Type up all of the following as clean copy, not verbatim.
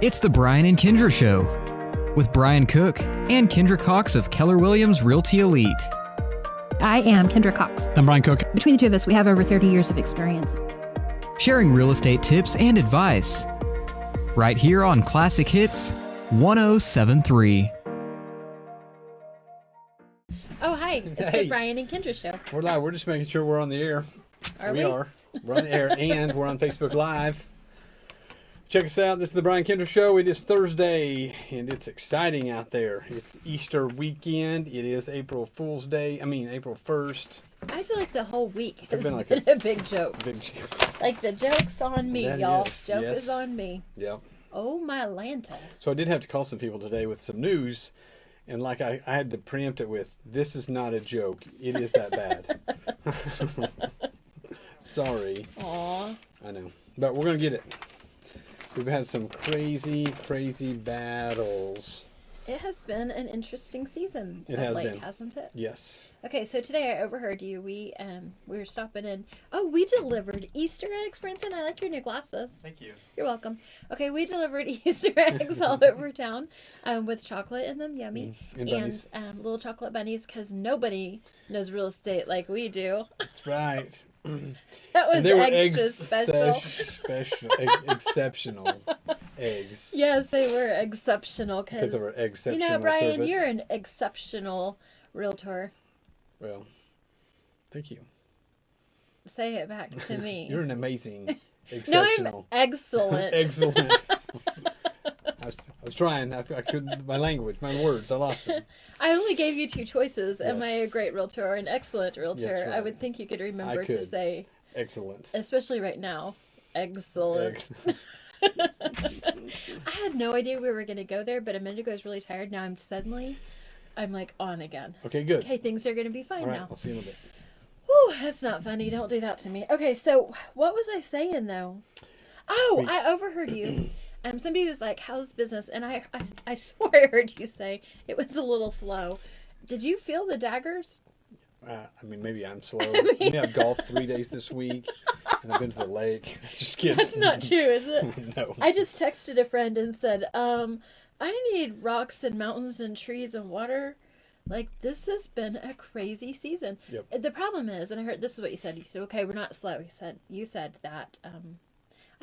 It's the Brian and Kindra Show with Brian Cook and Kindra Cox of Keller Williams Realty Elite. I am Kindra Cox. I'm Brian Cook. Between the two of us, we have over 30 years of experience. Sharing real estate tips and advice. Right here on Classic Hits 1073. Oh, hi. It's Hey. the Brian and Kindra Show. We're live. We're just making sure we're on the air. Are we? are. We're on the air and we're on Facebook Live. Check us out. This is the Brian Kindra Show. It is Thursday and it's exciting out there. It's Easter weekend. It is April 1st. I feel like the whole week has been been like a big joke. Big Like the joke's on me, That y'all. is, Joke yes. is on me. Yep. Oh, my Lanta. So I did have to call some people today with some news. And like I had to preempt it with, this is not a joke. It is that bad. Sorry. Aw. I know. But we're going to get it. We've had some crazy battles. It has been an interesting season. It of has late, been. hasn't it? Yes. Okay, so today I overheard you. We were stopping in. Oh, we delivered Easter eggs, Brenton. I like your new glasses. Thank you. You're welcome. Okay, we delivered Easter eggs all over town with chocolate in them, yummy, And bunnies. and little chocolate bunnies because nobody knows real estate like we do. That's right. That was And they were extra special. exceptional eggs. Yes, they were exceptional Because because of our exceptional you know, Brian, service. you're an exceptional realtor. Well, thank you. Say it back to me. You're an amazing, No, I'm exceptional. excellent. Excellent. I was trying. I couldn't. My language, my words, I lost them. I only gave you two choices. Am Yes. I a great realtor or an excellent realtor? Yes, right. I would think you could remember I to could. say, Excellent. especially right now, excellent. I had no idea we were going to go there, but a minute ago I was really tired. Now I'm like on again. Okay, good. Okay, things are going to be fine All right, now. I'll see you in a bit. Whew, that's not funny. Don't do that to me. Okay, so what was I saying though? Oh, I overheard you. Somebody was like, "How's business?" And I swore I heard you say it was a little slow. Did you feel the daggers? I mean, maybe I'm slow. Maybe I've golfed 3 days this week, and I've been to the lake. Just kidding. That's not true, is it? No. I just texted a friend and said, I need rocks and mountains and trees and water. Like, this has been a crazy season. Yep. The problem is, and I heard this is what you said. You said, okay, we're not slow. You said that, I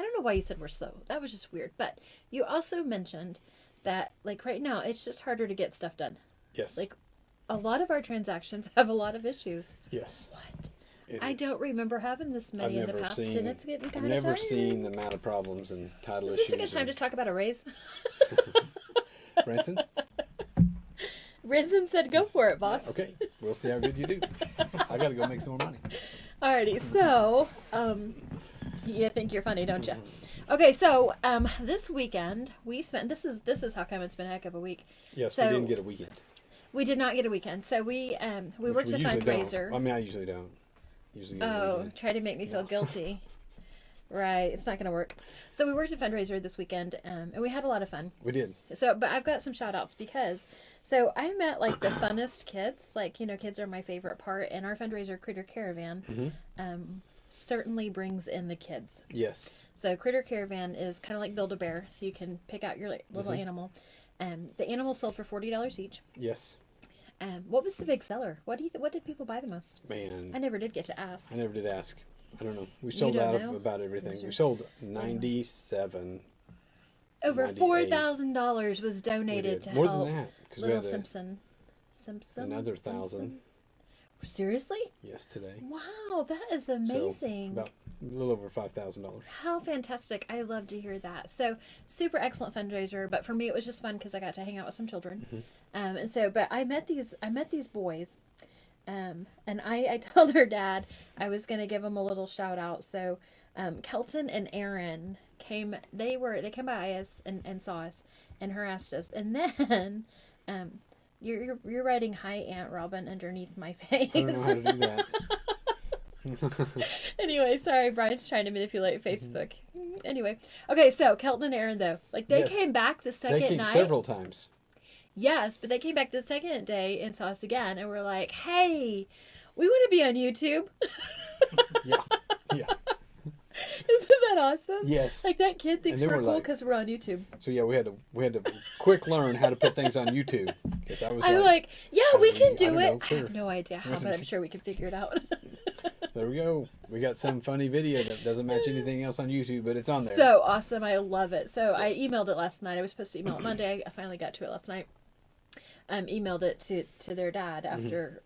don't know why you said we're slow. That was just weird. But you also mentioned that, like, right now, it's just harder to get stuff done. Yes. Like, a lot of our transactions have a lot of issues. Yes. What? It I is. don't remember having this many in the past, and it's getting kind I've of never tiring. seen the amount of problems and title Is issues. this a good time to talk about a raise? Branson? Rinson said, go for it, boss. Okay. We'll see how good you do. I got to go make some more money. Alrighty, so, you think you're funny, don't you? Okay, so, this weekend, we spent, this is how come it's been a heck of a week. Yes, So- we didn't get a weekend. We did not get a weekend, so we Which worked a we usually fundraiser. don't. I mean, I usually don't. Usually get a Oh, weekend. try to make me feel guilty. Right, it's not going to work. So we worked a fundraiser this weekend, and we had a lot of fun. We did. So, but I've got some shout outs because, so I met like the funnest kids. Like, you know, kids are my favorite part, and our fundraiser, Critter Caravan, certainly brings in the kids. Yes. So, Critter Caravan is kind of like Build-A-Bear, so you can pick out your little animal. The animals sold for $40 each. Yes. What was the big seller? What did people buy the most? Man. I never did get to ask. I never did ask. I don't know. We sold don't out of know? about everything. Those are- We sold 97. Over 98. $4,000 was We donated did. to More help than that. Because we little had Simpson. another Simpson? 1,000. Seriously? Yes, today. Wow, that is So, amazing. about a little over $5,000. How fantastic. I love to hear that. So, super excellent fundraiser, but for me it was just fun because I got to hang out with some children. And so, but I met these boys, and I told their dad I was going to give them a little shout out. So, Kelton and Aaron came, they came by us and saw us and harassed us. And then, you're writing "Hi Aunt Robin" underneath my face. I don't know how to do that. Anyway, sorry, Brian's trying to manipulate Facebook. Anyway, okay, so Kelton and Aaron, though, like they Yes. came back the They second came night. several times. Yes, but they came back the second day and saw us again, and were like, "Hey, we want to be on YouTube." Yeah. Yeah. Isn't that awesome? Yes. Like that kid thinks And then we're we're cool like- because we're on YouTube. So yeah, we had to quick learn how to put things on YouTube. 'Cause I was I'm like, yeah, we can I do don't it. know, I sure. have no idea how, but I'm sure we can figure it out. There we go. We got some funny video that doesn't match anything else on YouTube, but it's on there. So awesome. I love it. So I emailed it last night. I was supposed to email it Monday. I finally got to it last night. Emailed it to their dad after,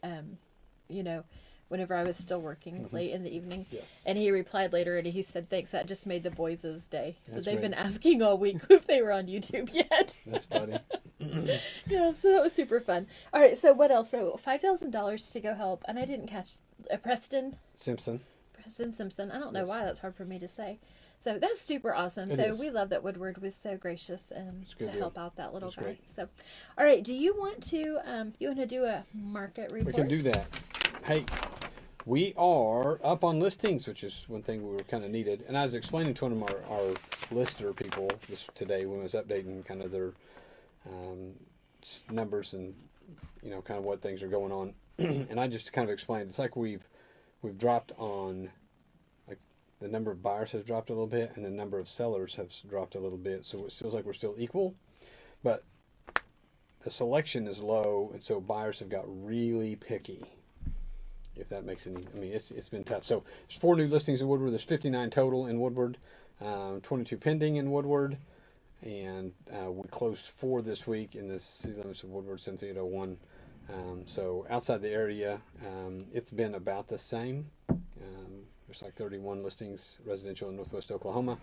whenever I was still working late in the evening. Yes. And he replied later and he said, thanks, that just made the boys' day. So That's they've great. been asking all week if they were on YouTube yet. That's funny. Yeah, so that was super fun. All right, so what else? So $5,000 to go help. And I didn't catch Preston Simpson. Simpson. I don't know Yes. why that's hard for me to say. So that's super awesome. It So is. we love that Woodward was so gracious a to good deal. help out that little It's guy. great. So, all right. Do you want to do a market report? We can do that. Hey, we are up on listings, which is one thing we were kind of needed. And I was explaining to one of our lister people today when I was updating kind of their numbers and kind of what things are going on. And I just kind of explained it's like we've dropped on, like the number of buyers has dropped a little bit and the number of sellers has dropped a little bit. So it feels like we're still equal, but the selection is low, and so buyers have got really picky. If that makes any, it's been tough. So there's 4 new listings in Woodward. There's 59 total in Woodward, 22 pending in Woodward, and we closed 4 this week in the city limits of Woodward, 7801. So outside the area, it's been about the same. There's like 31 listings residential in Northwest Oklahoma.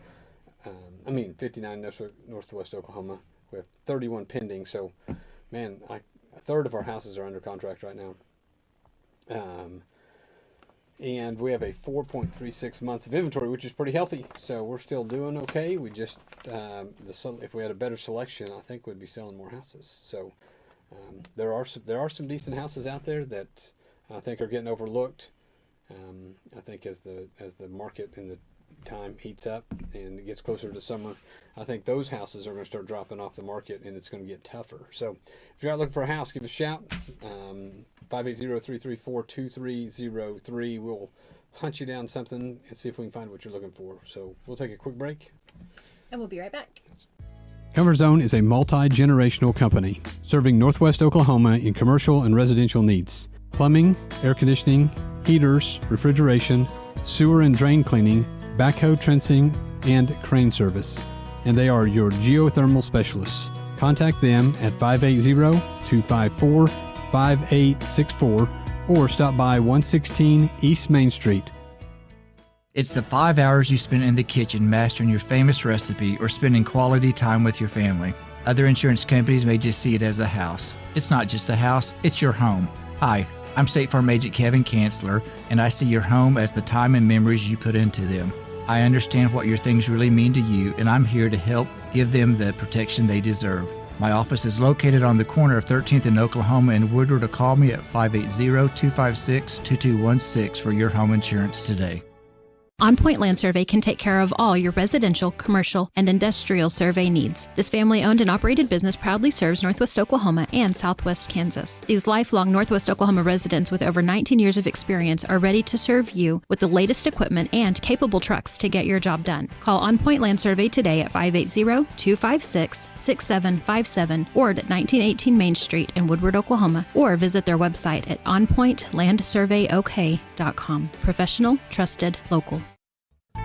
59 Northwest Oklahoma. We have 31 pending. So, man, a third of our houses are under contract right now. And we have a 4.36 months of inventory, which is pretty healthy. So we're still doing okay. We just, if we had a better selection, I think we'd be selling more houses. So there are some decent houses out there that I think are getting overlooked. I think as the market and the time heats up and it gets closer to summer, I think those houses are going to start dropping off the market and it's going to get tougher. So if you're out looking for a house, give us a shout. 580-334-2303. We'll hunt you down something and see if we can find what you're looking for. So we'll take a quick break. And we'll be right back. Comfort Zone is a multi-generational company serving Northwest Oklahoma in commercial and residential needs. Plumbing, air conditioning, heaters, refrigeration, sewer and drain cleaning, backhoe trencing, and crane service. And they are your geothermal specialists. Contact them at 580-254-5864 or stop by 116 East Main Street. It's the 5 hours you spend in the kitchen mastering your famous recipe or spending quality time with your family. Other insurance companies may just see it as a house. It's not just a house, it's your home. Hi, I'm State Farm Agent Kevin Kanzler, and I see your home as the time and memories you put into them. I understand what your things really mean to you, and I'm here to help give them the protection they deserve. My office is located on the corner of 13th and Oklahoma and Woodward, or call me at 580-256-2216 for your home insurance today. On Point Land Survey can take care of all your residential, commercial, and industrial survey needs. This family-owned and operated business proudly serves Northwest Oklahoma and Southwest Kansas. These lifelong Northwest Oklahoma residents with over 19 years of experience are ready to serve you with the latest equipment and capable trucks to get your job done. Call On Point Land Survey today at 580-256-6757 or at 1918 Main Street in Woodward, Oklahoma, or visit their website at onpointlandsurveyok.com. Professional, trusted, local.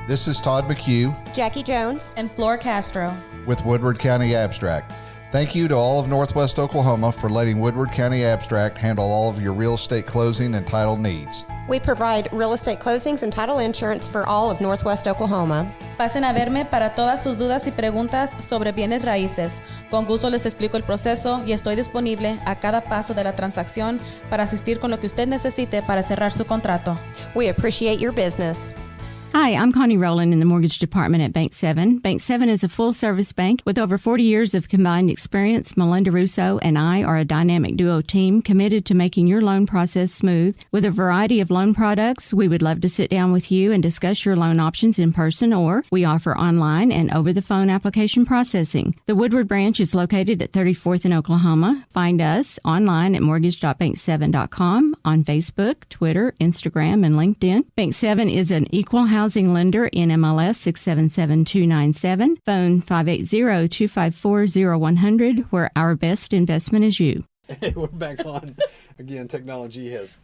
This is Todd McHugh Jackie Jones, and Flor Castro with Woodward County Abstract. Thank you to all of Northwest Oklahoma for letting Woodward County Abstract handle all of your real estate closing and title needs. We provide real estate closings and title insurance for all of Northwest Oklahoma. Pasen a verme para todas sus dudas y preguntas sobre bienes raíces. Con gusto les explico el proceso y estoy disponible a cada paso de la transacción para asistir con lo que usted necesite para cerrar su contrato. We appreciate your business. Hi, I'm Connie Rowland in the mortgage department at Bank 7. Bank 7 is a full-service bank with over 40 years of combined experience. Melinda Russo and I are a dynamic duo team committed to making your loan process smooth. With a variety of loan products, we would love to sit down with you and discuss your loan options in person, or we offer online and over-the-phone application processing. The Woodward branch is located at 34th in Oklahoma. Find us online at mortgage.bank7.com, on Facebook, Twitter, Instagram, and LinkedIn. Bank 7 is an equal housing housing lender, NMLS 677297, phone 580-254-0100, where our best investment is you. Hey, we're back on. Again, technology has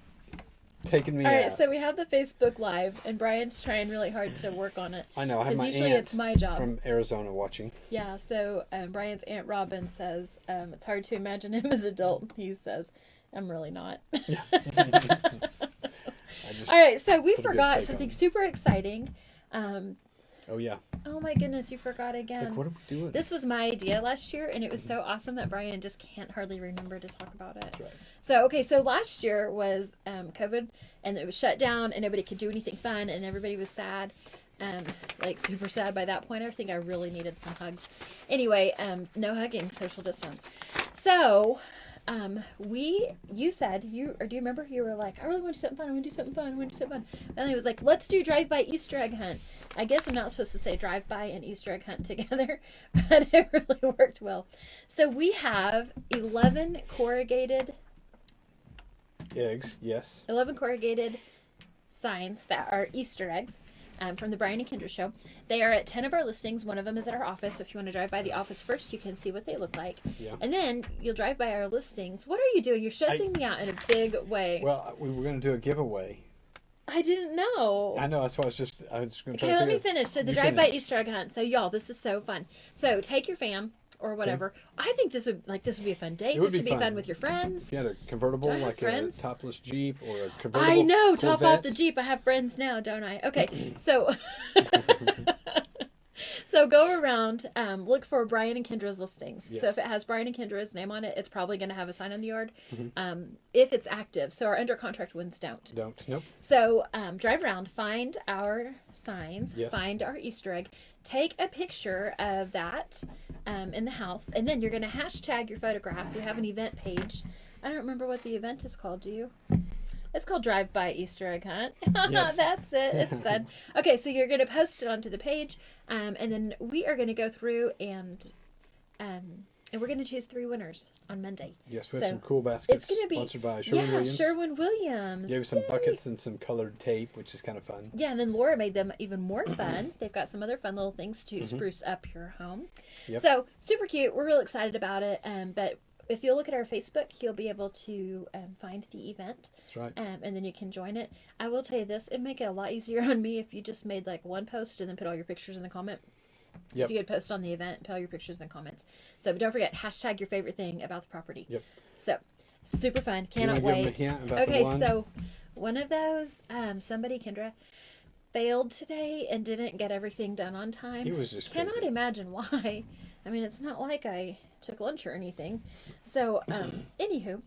taken me All right, out. so we have the Facebook Live, and Brian's trying really hard to work on it. I know. I have my usually aunt it's my job. from Arizona watching. Yeah, so Brian's Aunt Robin says it's hard to imagine him as an adult. He says, I'm really not. All right, so we forgot something super exciting. Oh, yeah. Oh, my goodness, you forgot again. Like, what are we doing? This was my idea last year, and it was so awesome that Brian just can't hardly remember to talk about it. That's right. So last year was COVID, and it was shut down, and nobody could do anything fun, and everybody was sad. Like super sad by that point. I think I really needed some hugs. Anyway, no hugging, social distance. So, you said, do you remember? You were like, I really want to do something fun. I want to do something fun. I want to do something fun. And he was like, let's do drive-by Easter egg hunt. I guess I'm not supposed to say drive-by and Easter egg hunt together, but it really worked well. So we have 11 corrugated Eggs, yes. 11 corrugated signs that are Easter eggs. From the Brian and Kindra Show. They are at 10 of our listings. One of them is at our office. So if you want to drive by the office first, you can see what they look like. Yeah. And then you'll drive by our listings. What are you doing? You're stressing me out in a big way. Well, we were going to do a giveaway. I didn't know. I know. That's why I was going to try Okay, to let me finish. So the You drive-by finish. Easter egg hunt. So y'all, this is so fun. So take your fam or whatever. I think this would be a fun date. It would This would be be fun fun. with your friends. If you had a convertible, Do I have like friends? a topless Jeep or a convertible I know, top off Corvette. the Jeep. I have friends now, don't I? Okay, so so go around, look for Brian and Kindra's listings. Yes. So if it has Brian and Kindra's name on it, it's probably going to have a sign on the yard. If it's active, so our under contract ones don't. Nope. So drive around, find our signs, Yes. find our Easter egg, take a picture of that in the house, and then you're going to hashtag your photograph. We have an event page. I don't remember what the event is called. Do you? It's called Drive By Easter Egg Hunt. Yes. That's it. It's fun. Okay, so you're going to post it onto the page, and then we are going to go through and we're going to choose 3 winners on Monday. Yes, we have So some cool baskets it's going to be sponsored by Sherwin-Williams. Sherwin-Williams. Gave us some Yay. buckets and some colored tape, which is kind of fun. Yeah, and then Laura made them even more fun. They've got some other fun little things to spruce up your home. Yep. So, super cute. We're real excited about it. But if you'll look at our Facebook, you'll be able to find the event. That's right. And then you can join it. I will tell you this, it'd make it a lot easier on me if you just made like one post and then put all your pictures in the comment. Yep. If you could post on the event, put all your pictures in the comments. So, but don't forget, hashtag your favorite thing about the property. Yep. So, super fun. Do you Cannot wanna give wait. them a hint about the Okay, one? so one of those, somebody, Kindra, failed today and didn't get everything done on time. He was just Cannot crazy. imagine why. I mean, it's not like I took lunch or anything. So, anywho,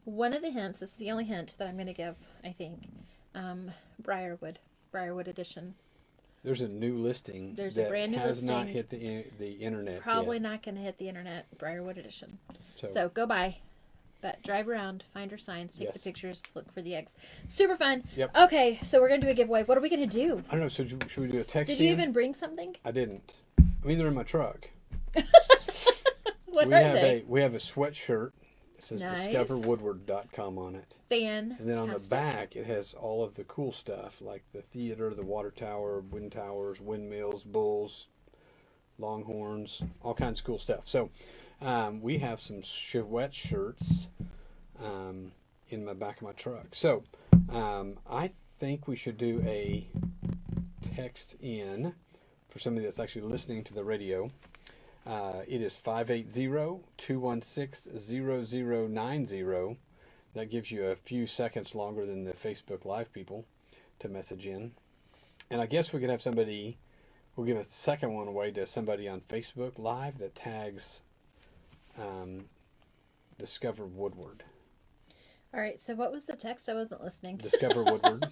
one of the hints, this is the only hint that I'm going to give, I think, Briarwood edition. There's a new listing There's a that brand new has not listing. hit the internet Probably yet. not going to hit the internet, Briarwood edition. So, So go by, but drive around, find your signs, take the Yes. pictures, look for the eggs. Super fun. Yep. Okay, so we're going to do a giveaway. What are we going to do? I don't know, so should we do a text Did you in? even bring something? I didn't. I mean, they're in my truck. What we are have they? we have a sweatshirt that says Nice. discoverwoodward.com on it. Fan. And then on the back, it has all of the cool stuff, like the theater, the water tower, wind towers, windmills, bulls, longhorns, all kinds of cool stuff. So we have some sweatshirts in the back of my truck. So I think we should do a text in for somebody that's actually listening to the radio. It is 580-216-0090. That gives you a few seconds longer than the Facebook Live people to message in. And I guess we could have somebody, we'll give a second one away to somebody on Facebook Live that tags Discover Woodward. All right, so what was the text? I wasn't listening. Discover Woodward.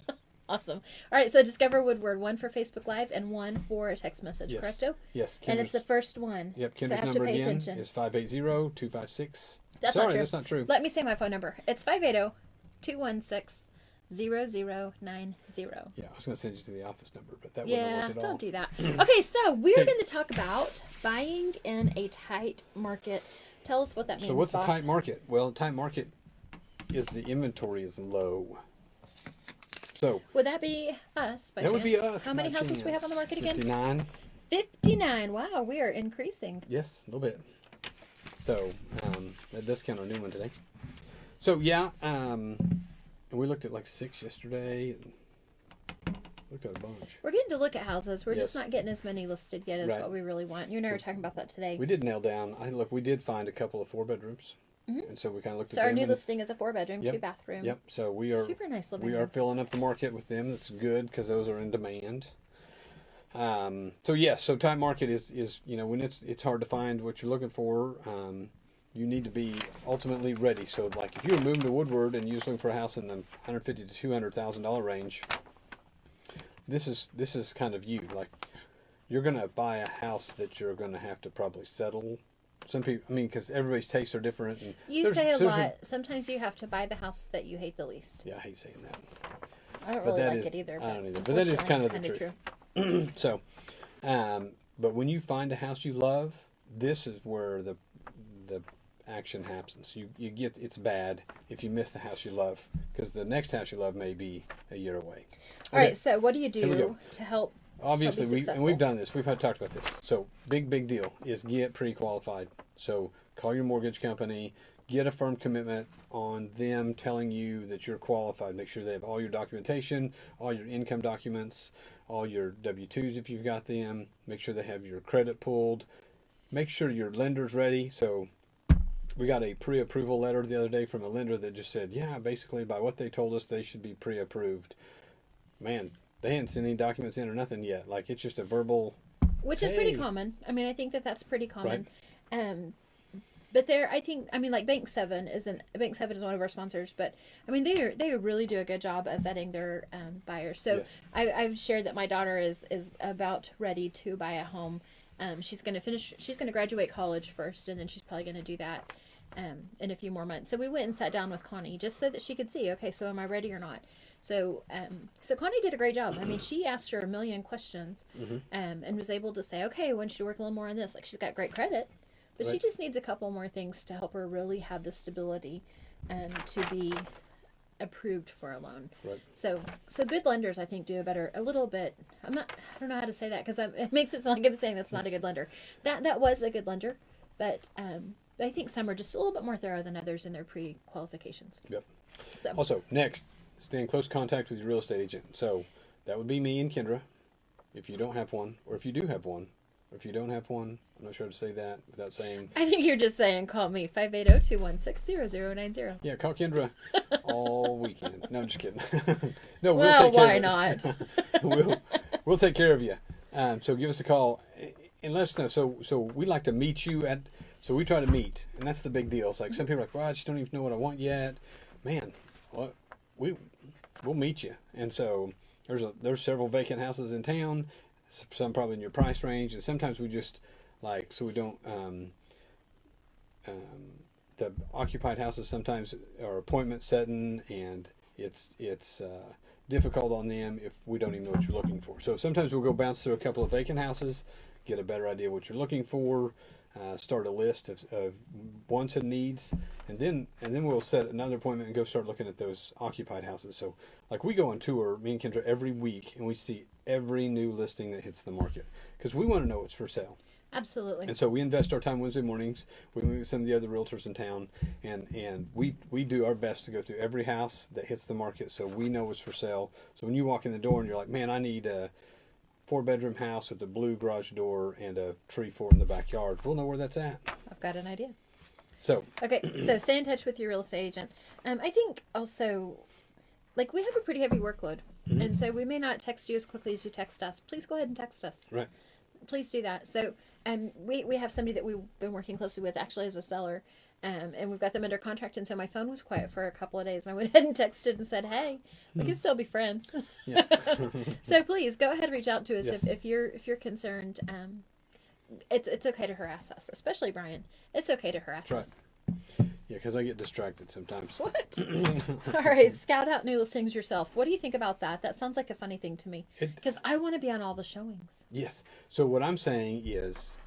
Awesome. All right, so Discover Woodward, one for Facebook Live and one for a text message, Yes. correcto? Yes. And it's the first one. Yep, so I Kinder's have to number pay again attention. is 580-256. That's Sorry, not true. that's not true. Let me say my phone number. It's 580-216-0090. Yeah, I was going to send you to the office number, but that wouldn't Yeah, work at all. don't do that. Okay, so we're Okay. going to talk about buying in a tight market. Tell us what that means, So what's boss. a tight market? Well, a tight market is the inventory is low. So would that be us? By that would be chance? us. How many by houses do we have chance. on the market again? 59. 59. Wow, we are increasing. Yes, a little bit. So that does count our new one today. So yeah, and we looked at like 6 yesterday. And looked at a bunch. We're getting to look at houses. We're just Yes. not getting as many listed yet as Right. what we really want. You and I were talking about that today. We did nail down. We did find a couple of 4 bedrooms, and so we kind of looked So at our them. new and- listing is a 4-bedroom, Yep. 2-bathroom. Yep. So we are Super nice living We are room. filling up the market with them. That's good because those are in demand. So yes, so time market is when it's hard to find what you're looking for. You need to be ultimately ready. So like if you were moving to Woodward and you're looking for a house in the $150,000 to $200,000 range, this is kind of you. Like you're gonna buy a house that you're gonna have to probably settle. Some people, because everybody's tastes are different. And You say a lot. Sometimes you have to buy the house that you hate the least. Yeah, I hate saying that. I don't But really that like is- it either. I don't either. But that is kind of the unfortunately, truth. it's kinda So, but when you find a house you love, this is where the action happens. You get it's bad if you miss the house you love because the next house you love may be a year away. All right. So what do you Here we do go. to help? Obviously, be we've successful? done this. We've talked about this. So big deal is get pre-qualified. So call your mortgage company, get a firm commitment on them telling you that you're qualified. Make sure they have all your documentation, all your income documents, all your W-2s if you've got them. Make sure they have your credit pulled. Make sure your lender's ready. So we got a pre-approval letter the other day from a lender that just said, yeah, basically by what they told us, they should be pre-approved. Man, they hadn't sent any documents in or nothing yet. Like it's just a verbal. Which is pretty Hey. common. I mean, I think that's pretty common. But there, like Bank 7 Bank 7 is one of our sponsors, but I mean, they really do a good job of vetting their buyers. So Yes. I've shared that my daughter is about ready to buy a home. She's going to graduate college first, and then she's probably going to do that in a few more months. So we went and sat down with Connie just so that she could see, okay, so am I ready or not? So Connie did a great job. I mean, she asked her a million questions, and was able to say, okay, when should you work a little more on this? Like she's got great credit, but she Right. just needs a couple more things to help her really have the stability to be approved for a loan. Right. So good lenders, I think, do a little bit. I don't know how to say that because it makes it sound like I'm saying that's not a good lender. That was a good lender, but I think some are just a little bit more thorough than others in their pre-qualifications. Yep. So Also, next, stay in close contact with your real estate agent. So that would be me and Kindra, if you don't have one, or if you do have one, or if you don't have one. I'm not sure how to say that without saying. I think you're just saying call me 580-216-0090. Yeah, call Kendra all weekend. No, I'm just kidding. No, we'll Well, take care why of it. not? we'll take care of you. So give us a call and let us know. So we like to meet you at. So we try to meet, and that's the big deal. It's like some people are like, well, I just don't even know what I want yet. Man, well, we'll meet you. And so there's several vacant houses in town. Some probably in your price range, and sometimes we just so we don't. The occupied houses sometimes are appointment setting, and it's difficult on them if we don't even know what you're looking for. So sometimes we'll go bounce through a couple of vacant houses, get a better idea of what you're looking for, start a list of wants and needs, and then we'll set another appointment and go start looking at those occupied houses. So like we go on tour, me and Kendra, every week, and we see every new listing that hits the market because we want to know what's for sale. Absolutely. And so we invest our time Wednesday mornings. We meet with some of the other realtors in town, and we do our best to go through every house that hits the market so we know what's for sale. So when you walk in the door and you're like, man, I need a 4-bedroom house with a blue garage door and a tree fort in the backyard, we'll know where that's at. I've got an idea. So Okay, so stay in touch with your real estate agent. I think also, like, we have a pretty heavy workload, and so we may not text you as quickly as you text us. Please go ahead and text us. right. Please do that. So we have somebody that we've been working closely with actually as a seller, and we've got them under contract, and so my phone was quiet for a couple of days, and I went ahead and texted and said, hey, we can still be friends. Yeah. So please go ahead and reach out to us Yes. if you're concerned. It's okay to harass us, especially Brian. It's okay to harass Right. us. Yeah, because I get distracted sometimes. What? All right, scout out new listings yourself. What do you think about that? That sounds like a funny thing to me because I want to be on all the showings. Yes. So what I'm saying is,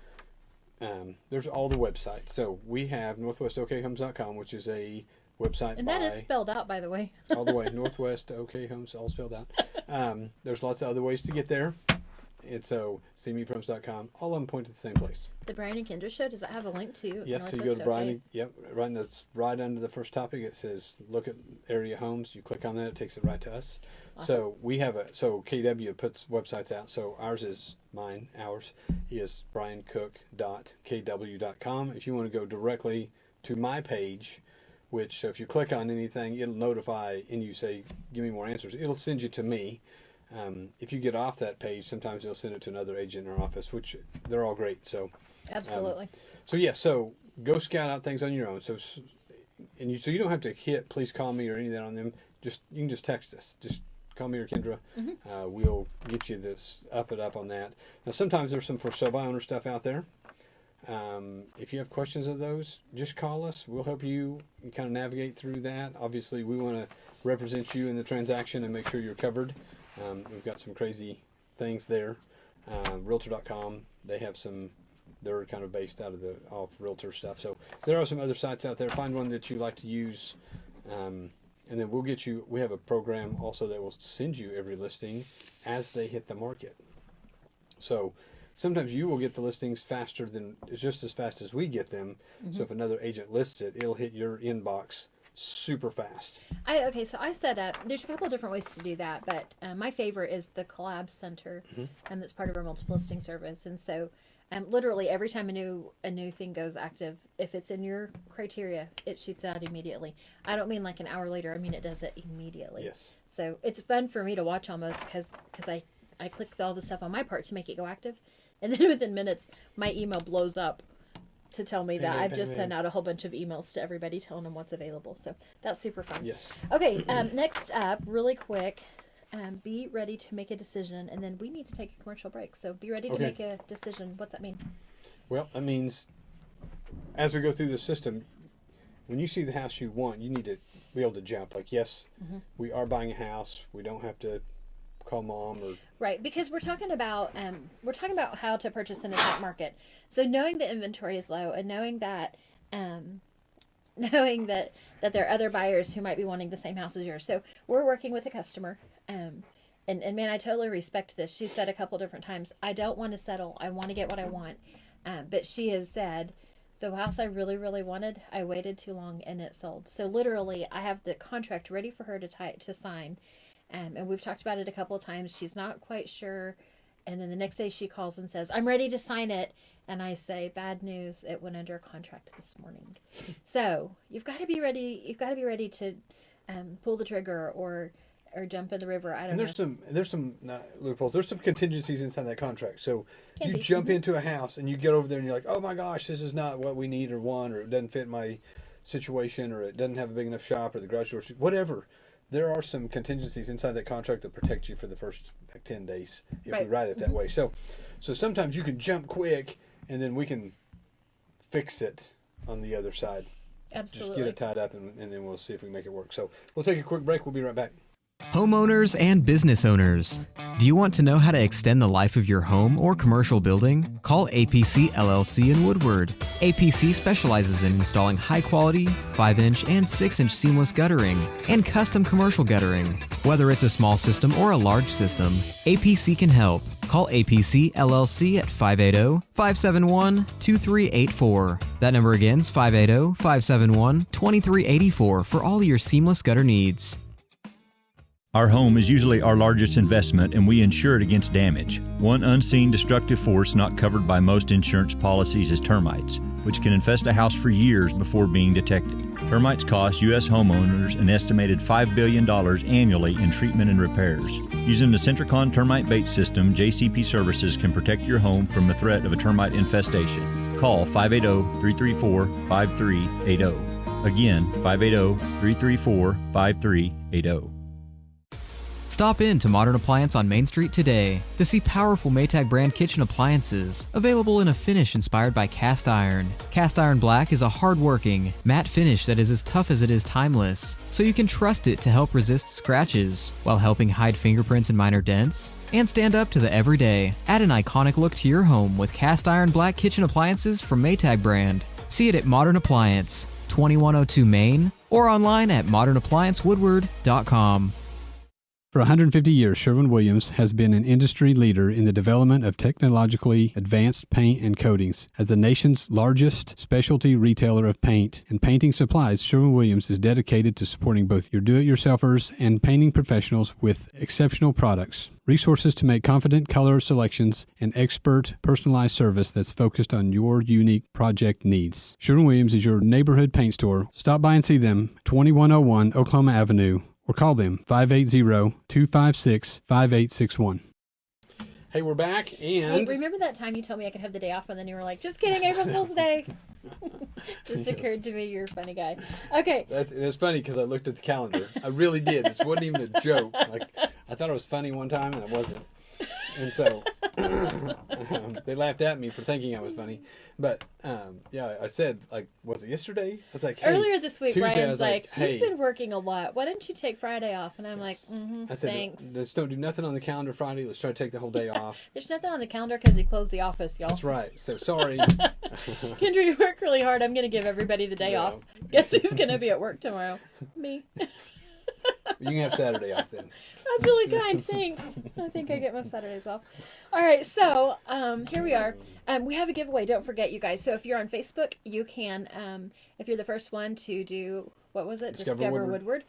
there's all the websites. So we have northwestokhomes.com, which is a website. And that is spelled out, by the way. All the way, Northwest OK Homes, all spelled out. There's lots of other ways to get there. And so, cmeproms.com, all of them point to the same place. The Brian and Kindra Show, does that have a link to Yes, so you Northwest go to Brian, OK? yep, right under the first topic, it says, look at area homes. You click on that, it takes it right to us. Awesome. So we have so KW puts websites out. So ours is briancook.kw.com. If you want to go directly to my page, which, so if you click on anything, it'll notify and you say, give me more answers. It'll send you to me. If you get off that page, sometimes they'll send it to another agent in our office, which they're all great. So Absolutely. So go scout out things on your own. So you don't have to hit please call me or any of that on them. You can just text us. Just call me or Kindra. We'll get you this up on that. Now sometimes there's some for sale by owner stuff out there. If you have questions of those, just call us. We'll help you kind of navigate through that. Obviously, we want to represent you in the transaction and make sure you're covered. We've got some crazy things there. Realtor.com, they have some, they're kind of based out of off Realtor stuff. So there are some other sites out there. Find one that you like to use. And then we have a program also that will send you every listing as they hit the market. So sometimes you will get the listings just as fast as we get them. So if another agent lists it, it'll hit your inbox super fast. So I set up, there's a couple of different ways to do that, but my favorite is the Collab Center, and that's part of our multiple listing service. And so literally every time a new thing goes active, if it's in your criteria, it shoots out immediately. I don't mean like an hour later, I mean it does it immediately. Yes. So it's fun for me to watch almost because I click all the stuff on my part to make it go active, and then within minutes my email blows up to tell me that I've just sent out a whole bunch of emails to everybody telling them what's available. So that's super fun. Yes. Okay, next up, really quick, be ready to make a decision, and then we need to take a commercial break. So be ready to make a decision. What's that mean? Well, that means as we go through the system, when you see the house you want, you need to be able to jump. Like, yes, we are buying a house. We don't have to call mom or right, because we're talking about how to purchase in a tight market. So knowing the inventory is low and knowing that there are other buyers who might be wanting the same house as yours. So we're working with a customer, and man, I totally respect this. She said a couple different times, I don't want to settle. I want to get what I want. But she has said, the house I really, really wanted, I waited too long and it sold. So literally, I have the contract ready for her to sign. And we've talked about it a couple of times. She's not quite sure. And then the next day she calls and says, I'm ready to sign it. And I say, bad news, it went under contract this morning. So you've got to be ready. You've got to be ready to pull the trigger or jump in the river. I don't know. There's some loopholes. There's some contingencies inside that contract. So you jump into a house and you get over there and you're like, oh my gosh, this is not what we need or want, or it doesn't fit my situation, or it doesn't have a big enough shop, or the garage door, whatever. There are some contingencies inside that contract that protect you for the first 10 days if we write it that way. So sometimes you can jump quick and then we can fix it on the other side. Absolutely. Just get it tied up and then we'll see if we can make it work. So we'll take a quick break. We'll be right back. Homeowners and business owners, do you want to know how to extend the life of your home or commercial building? Call APC LLC in Woodward. APC specializes in installing high-quality 5-inch and 6-inch seamless guttering and custom commercial guttering. Whether it's a small system or a large system, APC can help. Call APC LLC at 580-571-2384. That number again is 580-571-2384 for all your seamless gutter needs. Our home is usually our largest investment, and we insure it against damage. One unseen destructive force not covered by most insurance policies is termites, which can infest a house for years before being detected. Termites cost U.S. homeowners an estimated $5 billion annually in treatment and repairs. Using the Centricon termite bait system, JCP Services can protect your home from the threat of a termite infestation. Call 580-334-5380. Again, 580-334-5380. Stop in to Modern Appliance on Main Street today to see powerful Maytag brand kitchen appliances available in a finish inspired by cast iron. Cast iron black is a hard-working, matte finish that is as tough as it is timeless, so you can trust it to help resist scratches while helping hide fingerprints and minor dents, and stand up to the everyday. Add an iconic look to your home with cast iron black kitchen appliances from Maytag brand. See it at Modern Appliance, 2102 Main, or online at modernappliancewoodward.com. For 150 years, Sherwin-Williams has been an industry leader in the development of technologically advanced paint and coatings. As the nation's largest specialty retailer of paint and painting supplies, Sherwin-Williams is dedicated to supporting both your do-it-yourselfers and painting professionals with exceptional products, resources to make confident color selections, and expert personalized service that's focused on your unique project needs. Sherwin-Williams is your neighborhood paint store. Stop by and see them, 2101 Oklahoma Avenue, or call them 580-256-5861. Hey, we're back, and... Hey, remember that time you told me I could have the day off, and then you were like, just kidding, April Fool's Day. Just occurred to me, you're a funny guy. Okay. That's funny, because I looked at the calendar. I really did. This wasn't even a joke. Like, I thought it was funny one time, and it wasn't. And so, they laughed at me for thinking I was funny. But, yeah, I said, like, was it yesterday? I was like, hey. Earlier this week, Tuesday, Brian's like, hey. you've been working a lot. Why didn't you take Friday off? And I'm like, I said, thanks. Let's don't do nothing on the calendar Friday. Let's try to take the whole day off. There's nothing on the calendar because he closed the office, y'all. That's right. So, sorry. Kendra, you work really hard. I'm going to give everybody the day off. Guess who's going to be at work tomorrow? Me. You can have Saturday off then. That's really kind. Thanks. I think I get my Saturdays off. All right. So here we are. We have a giveaway. Don't forget, you guys. So if you're on Facebook, you can, if you're the first one to do, what was it? Discover Woodward.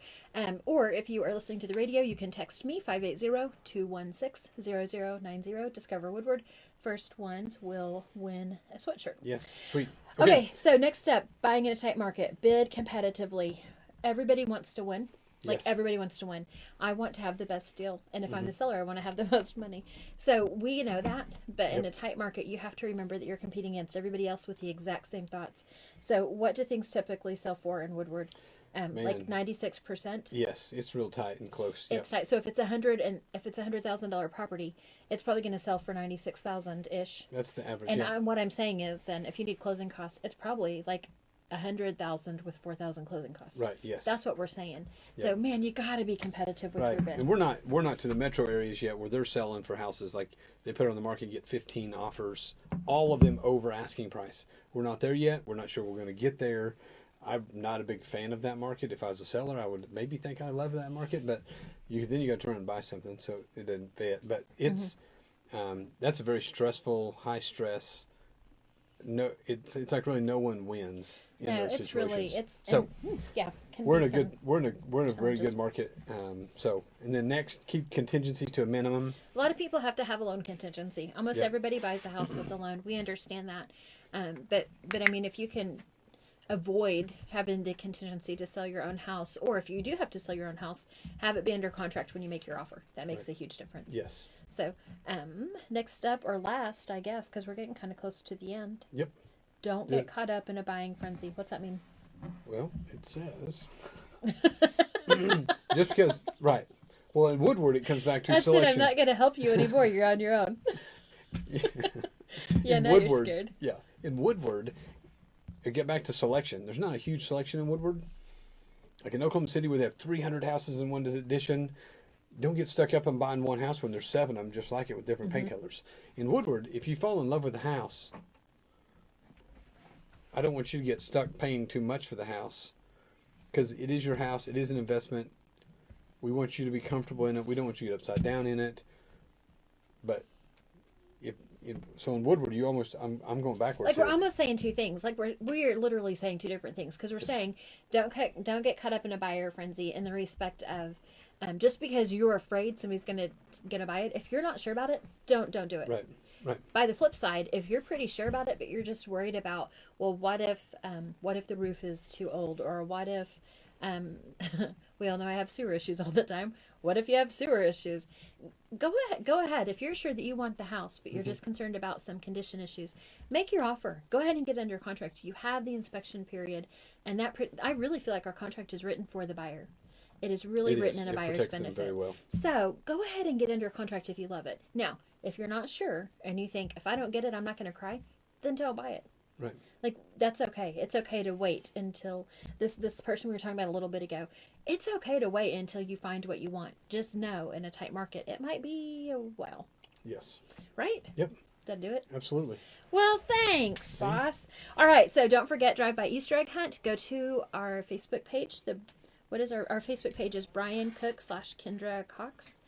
Or if you are listening to the radio, you can text me, 580-216-0090. Discover Woodward. First ones will win a sweatshirt. Yes. Sweet. Okay. So next step, buying in a tight market. Bid competitively. Everybody wants to win. Like, everybody wants to win. I want to have the best deal. And if I'm the seller, I want to have the most money. So we know that. But in a tight market, you have to remember that you're competing against everybody else with the exact same thoughts. So what do things typically sell for in Woodward? Like 96%? Yes, it's real tight and close. It's tight. So if it's $100,000 property, it's probably going to sell for 96,000-ish. That's the average. And what I'm saying is, then, if you need closing costs, it's probably like 100,000 with 4,000 closing costs. Right. Yes. That's what we're saying. So, man, you got to be competitive with your bid. And we're not to the metro areas yet where they're selling for houses like they put it on the market, get 15 offers, all of them over asking price. We're not there yet. We're not sure we're going to get there. I'm not a big fan of that market. If I was a seller, I would maybe think I love that market, but then you got to turn and buy something, so it doesn't fit. But it's that's a very stressful, high stress. No, it's like really no one wins in those situations. We're in a very good market. And then next, keep contingency to a minimum. A lot of people have to have a loan contingency. Almost everybody buys a house with a loan. We understand that, but I mean, if you can avoid having the contingency to sell your own house, or if you do have to sell your own house, have it be under contract when you make your offer. That makes a huge difference. Yes. So, next up, or last, I guess, because we're getting kind of close to the end. Yep. Don't get caught up in a buying frenzy. What's that mean? Well, it says just because, right. Well, in Woodward, it comes back to selection. I'm not going to help you anymore. You're on your own. Now Woodward, you're scared. Yeah. In Woodward, get back to selection. There's not a huge selection in Woodward. Like in Oklahoma City, where they have 300 houses in one edition, don't get stuck up on buying one house when there's 7 of them just like it with different paint colors. In Woodward, if you fall in love with the house, I don't want you to get stuck paying too much for the house, because it is your house. It is an investment. We want you to be comfortable in it. We don't want you to get upside down in it. But so in Woodward, you almost, I'm going backwards. Like, we're almost saying two things. Like, we're literally saying two different things, because we're saying don't get caught up in a buyer frenzy in the respect of just because you're afraid somebody's gonna buy it. If you're not sure about it, don't do it. Right. By the flip side, if you're pretty sure about it, but you're just worried about, well, what if the roof is too old, or what if we all know I have sewer issues all the time. What if you have sewer issues? Go ahead. If you're sure that you want the house, but you're just concerned about some condition issues, make your offer. Go ahead and get under contract. You have the inspection period, and I really feel like our contract is written for the buyer. It is really written in a buyer's benefit. Very well. So go ahead and get under contract if you love it. Now, if you're not sure and you think, if I don't get it, I'm not going to cry, then don't buy it. Right. Like, that's okay. It's okay to wait until this person we were talking about a little bit ago. It's okay to wait until you find what you want. Just know, in a tight market, it might be a while. Yes. Right? Yep. Did I do it? Absolutely. Well, thanks, boss. All right, so don't forget Drive By Easter Egg Hunt. Go to our Facebook page. Our Facebook page is Brian Cook / Kindra Cox,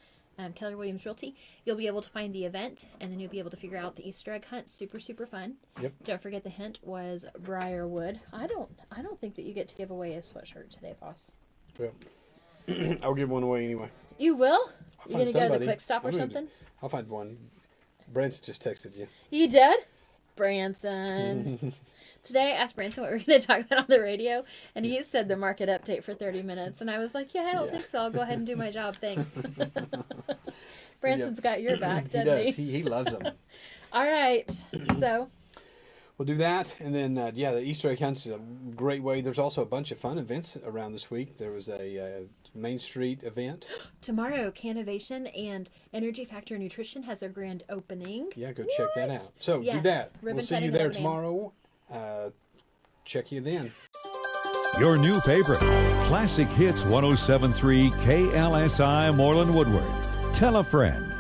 Keller Williams Realty. You'll be able to find the event, and then you'll be able to figure out the Easter egg hunt. Super, super fun. Yep. Don't forget the hint was Briarwood. I don't think that you get to give away a sweatshirt today, boss. Well, I'll give one away anyway. You will? You find gonna go to the somebody. Quick Stop or something? I'll find one. Branson just texted you. You did? Branson. Today I asked Branson what we were going to talk about on the radio, and he said the market update for 30 minutes. And I was like, I don't think so. I'll go ahead and do my job. Thanks. Branson's got your back, doesn't he? He loves them. All right. So we'll do that. And then, the Easter egg hunt is a great way. There's also a bunch of fun events around this week. There was a Main Street event. Tomorrow, Canovation and Energy Factor Nutrition has their grand opening. Yeah, go check that out. So Yes, do that. ribbon We'll see cutting you there opening. tomorrow. Check you then. Your new favorite, Classic Hits 107.3 KLSI Moreland Woodward. Tell a friend.